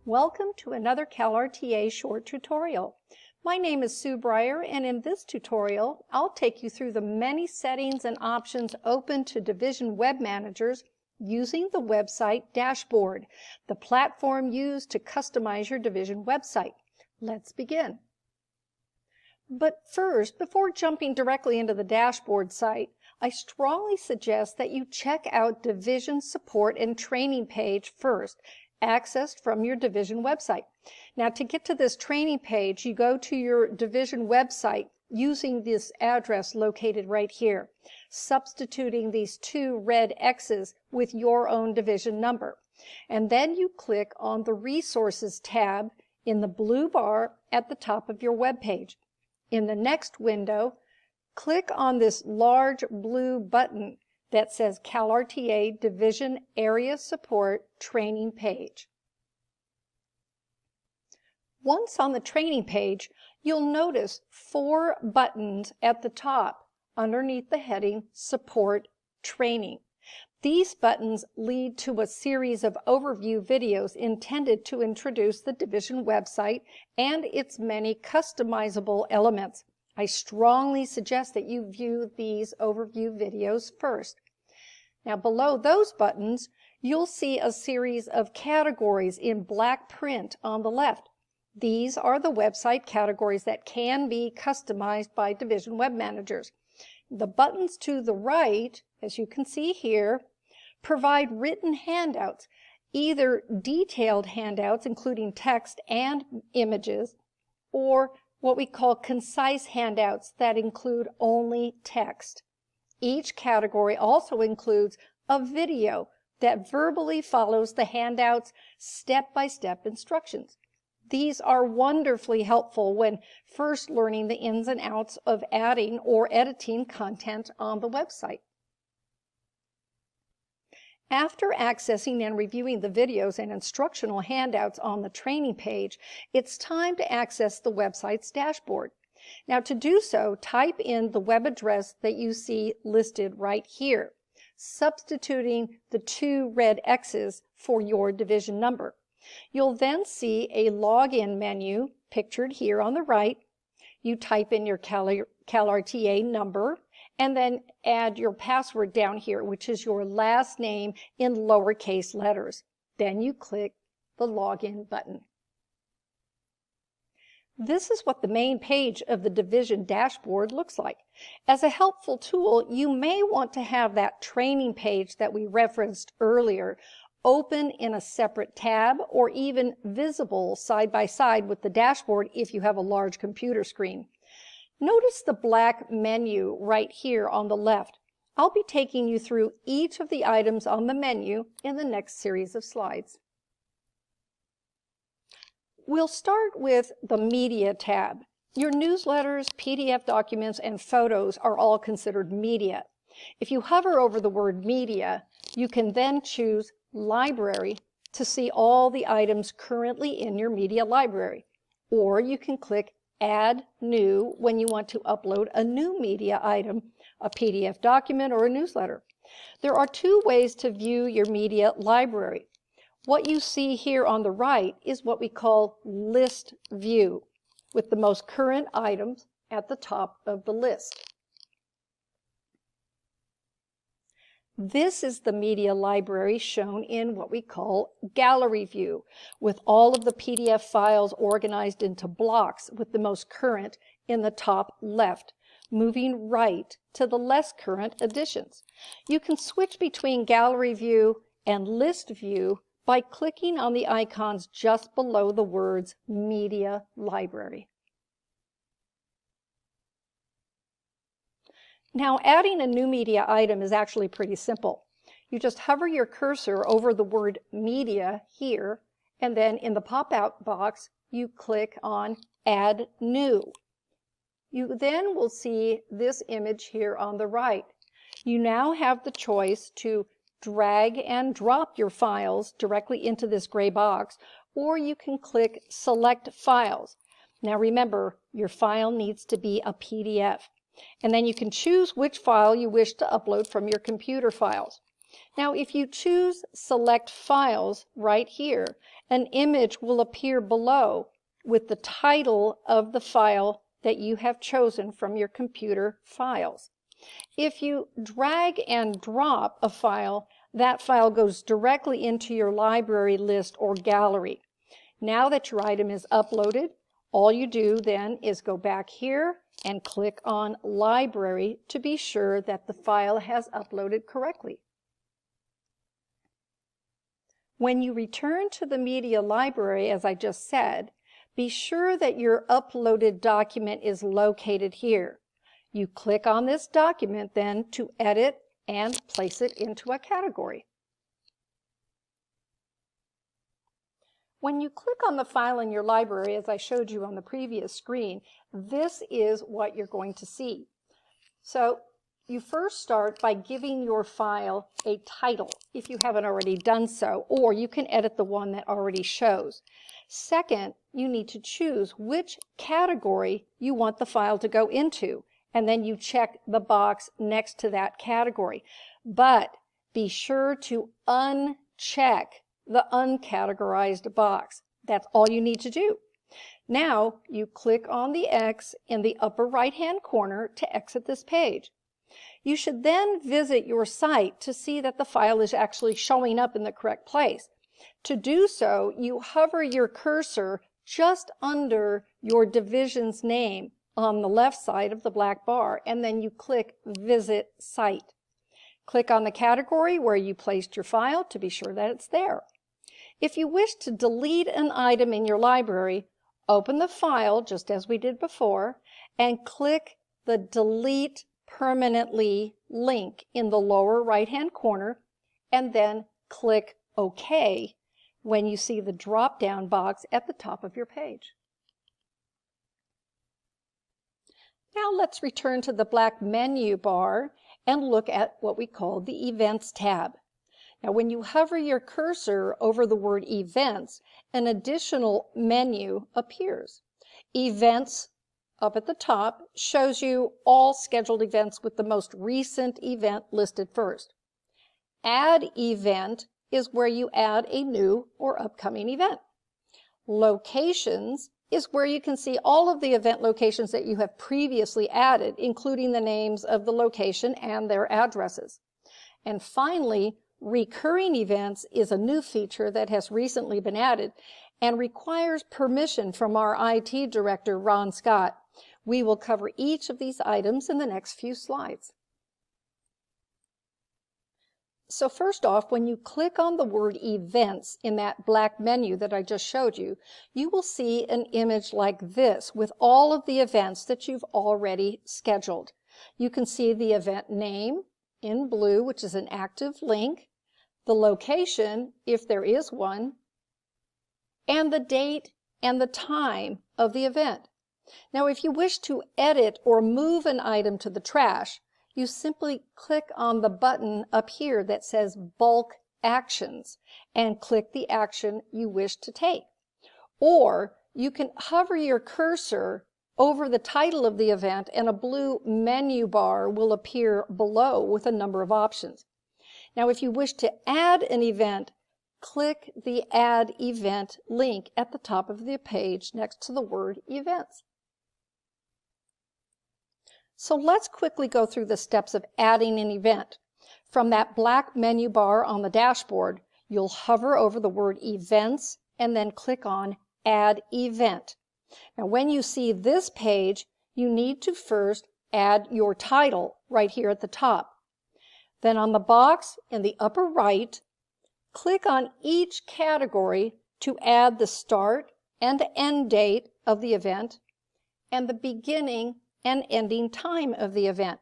Welcome to another CalRTA short tutorial. My name is Sue Breyer, and in this tutorial, I'll take you through the many settings and options open to Division web managers using the website dashboard, the platform used to customize your Division website. Let's begin. But first, before jumping directly into the dashboard site, I strongly suggest that you check out Division support and training page first, accessed from your Division website. Now, to get to this training page, you go to your Division website using this address located right here, substituting these two red X's with your own Division number. And then you click on the Resources tab in the blue bar at the top of your web page. In the next window, click on this large blue button that says CalRTA Division Area Support Training Page. Once on the training page, you'll notice 4 buttons at the top underneath the heading Support Training. These buttons lead to a series of overview videos intended to introduce the Division website and its many customizable elements. I strongly suggest that you view these overview videos first. Now, below those buttons, you'll see a series of categories in black print on the left. These are the website categories that can be customized by Division web managers. The buttons to the right, as you can see here, provide written handouts, either detailed handouts including text and images, or what we call concise handouts that include only text. Each category also includes a video that verbally follows the handout's step-by-step instructions. These are wonderfully helpful when first learning the ins and outs of adding or editing content on the website. After accessing and reviewing the videos and instructional handouts on the training page, it's time to access the website's dashboard. Now, to do so, type in the web address that you see listed right here, substituting the 2 red X's for your Division number. You'll then see a login menu pictured here on the right. You type in your CalRTA number and then add your password down here, which is your last name in lowercase letters. Then you click the login button. This is what the main page of the Division dashboard looks like. As a helpful tool, you may want to have that training page that we referenced earlier open in a separate tab or even visible side by side with the dashboard if you have a large computer screen. Notice the black menu right here on the left. I'll be taking you through each of the items on the menu in the next series of slides. We'll start with the Media tab. Your newsletters, PDF documents, and photos are all considered media. If you hover over the word Media, you can then choose Library to see all the items currently in your media library. Or you can click Add New when you want to upload a new media item, a PDF document, or a newsletter. There are 2 ways to view your media library. What you see here on the right is what we call List View, with the most current items at the top of the list. This is the media library shown in what we call Gallery View, with all of the PDF files organized into blocks with the most current in the top left, moving right to the less current editions. You can switch between Gallery View and List View by clicking on the icons just below the words Media Library. Now, adding a new media item is actually pretty simple. You just hover your cursor over the word Media here, and then in the pop-out box, you click on Add New. You then will see this image here on the right. You now have the choice to drag and drop your files directly into this gray box, or you can click Select Files. Now remember, your file needs to be a PDF. And then you can choose which file you wish to upload from your computer files. Now, if you choose Select Files right here, an image will appear below with the title of the file that you have chosen from your computer files. If you drag and drop a file, that file goes directly into your library list or gallery. Now that your item is uploaded, all you do then is go back here and click on Library to be sure that the file has uploaded correctly. When you return to the media library, as I just said, be sure that your uploaded document is located here. You click on this document then to edit and place it into a category. When you click on the file in your library, as I showed you on the previous screen, this is what you're going to see. So you first start by giving your file a title, if you haven't already done so, or you can edit the one that already shows. Second, you need to choose which category you want the file to go into, and then you check the box next to that category. But be sure to uncheck the uncategorized box. That's all you need to do. Now you click on the X in the upper right-hand corner to exit this page. You should then visit your site to see that the file is actually showing up in the correct place. To do so, you hover your cursor just under your division's name on the left side of the black bar, and then you click Visit Site. Click on the category where you placed your file to be sure that it's there. If you wish to delete an item in your library, open the file just as we did before and click the Delete Permanently link in the lower right-hand corner, and then click OK when you see the drop-down box at the top of your page. Now let's return to the black menu bar and look at what we call the Events tab. Now when you hover your cursor over the word Events, an additional menu appears. Events up at the top shows you all scheduled events with the most recent event listed first. Add Event is where you add a new or upcoming event. Locations is where you can see all of the event locations that you have previously added, including the names of the location and their addresses. And finally, Recurring Events is a new feature that has recently been added and requires permission from our IT director, Ron Scott. We will cover each of these items in the next few slides. So first off, when you click on the word Events in that black menu that I just showed you, you will see an image like this with all of the events that you've already scheduled. You can see the event name in blue, which is an active link, the location, if there is one, and the date and the time of the event. Now, if you wish to edit or move an item to the trash, you simply click on the button up here that says Bulk Actions and click the action you wish to take. Or you can hover your cursor over the title of the event and a blue menu bar will appear below with a number of options. Now, if you wish to add an event, click the Add Event link at the top of the page next to the word Events. So let's quickly go through the steps of adding an event. From that black menu bar on the dashboard, you'll hover over the word Events and then click on Add Event. Now, when you see this page, you need to first add your title right here at the top. Then on the box in the upper right, click on each category to add the start and end date of the event and the beginning and ending time of the event.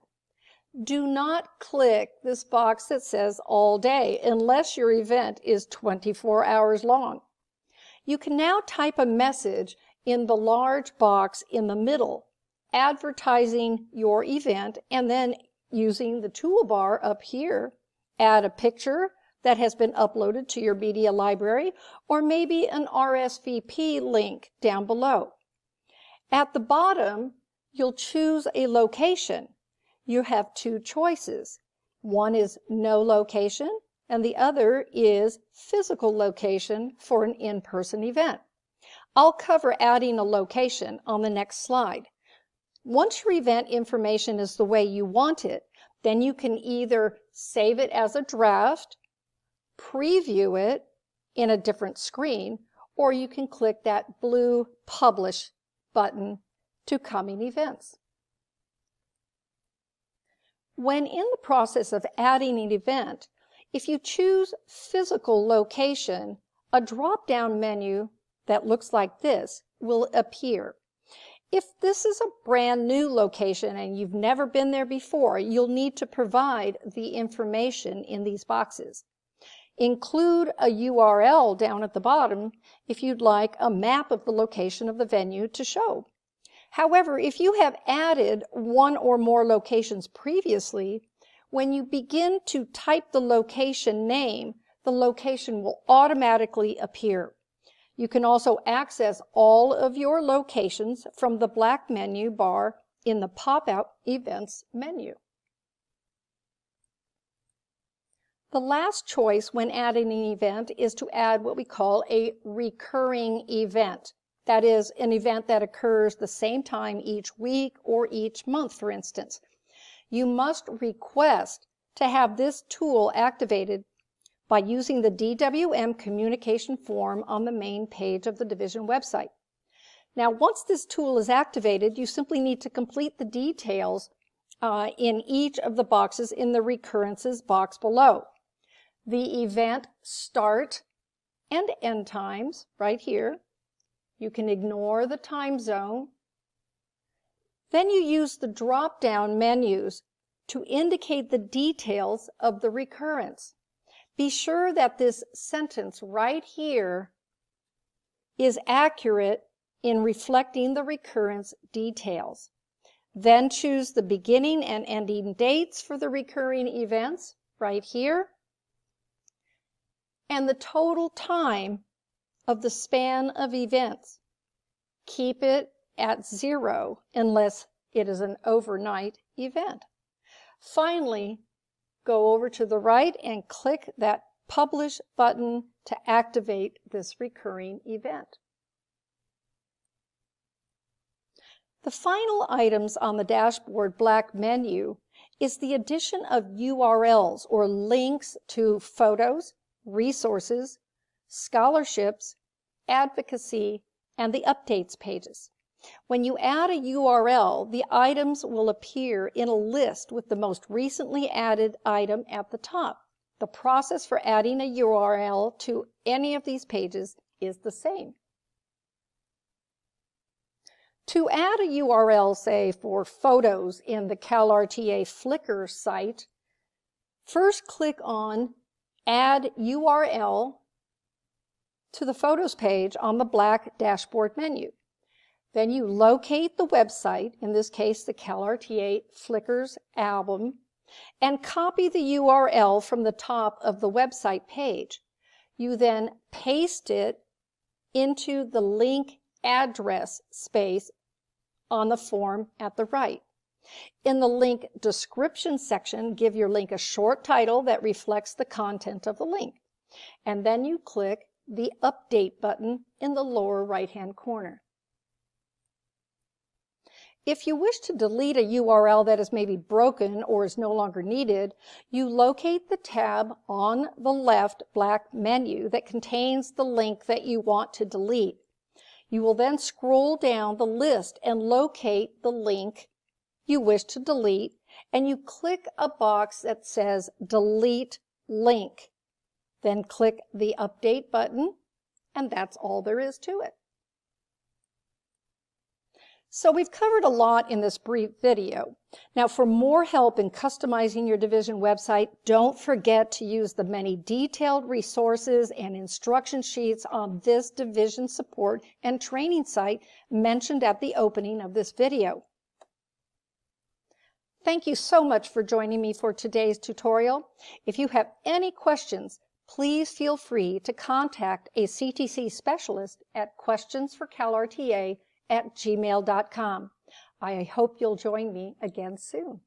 Do not click this box that says all day unless your event is 24 hours long. You can now type a message in the large box in the middle, advertising your event, and then using the toolbar up here, add a picture that has been uploaded to your media library, or maybe an RSVP link down below. At the bottom, you'll choose a location. You have two choices. One is no location, and the other is physical location for an in-person event. I'll cover adding a location on the next slide. Once your event information is the way you want it, then you can either save it as a draft, preview it in a different screen, or you can click that blue Publish button to coming events. When in the process of adding an event, if you choose Physical Location, a drop-down menu that looks like this will appear. If this is a brand new location and you've never been there before, you'll need to provide the information in these boxes. Include a URL down at the bottom if you'd like a map of the location of the venue to show. However, if you have added one or more locations previously, when you begin to type the location name, the location will automatically appear. You can also access all of your locations from the black menu bar in the pop-out Events menu. The last choice when adding an event is to add what we call a recurring event. That is, an event that occurs the same time each week or each month, for instance. You must request to have this tool activated by using the DWM communication form on the main page of the division website. Now, once this tool is activated, you simply need to complete the details in each of the boxes in the recurrences box below. The event start and end times right here. You can ignore the time zone. Then you use the drop-down menus to indicate the details of the recurrence. Be sure that this sentence right here is accurate in reflecting the recurrence details. Then choose the beginning and ending dates for the recurring events right here, and the total time of the span of events. Keep it at 0 unless it is an overnight event. Finally, go over to the right and click that Publish button to activate this recurring event. The final items on the dashboard black menu is the addition of URLs or links to photos, resources, scholarships, advocacy, and the updates pages. When you add a URL, the items will appear in a list with the most recently added item at the top. The process for adding a URL to any of these pages is the same. To add a URL, say, for photos in the CalRTA Flickr site, first click on Add URL to the Photos page on the black dashboard menu. Then you locate the website, in this case the CalRTA Flickr's album, and copy the URL from the top of the website page. You then paste it into the link address space on the form at the right. In the link description section, give your link a short title that reflects the content of the link. And then you click the Update button in the lower right-hand corner. If you wish to delete a URL that is maybe broken or is no longer needed, you locate the tab on the left black menu that contains the link that you want to delete. You will then scroll down the list and locate the link you wish to delete, and you click a box that says Delete Link. Then click the Update button, and that's all there is to it. So we've covered a lot in this brief video. Now, for more help in customizing your division website, don't forget to use the many detailed resources and instruction sheets on this division support and training site mentioned at the opening of this video. Thank you so much for joining me for today's tutorial. If you have any questions, please feel free to contact a CTC specialist at questionsforcalrta@gmail.com. I hope you'll join me again soon.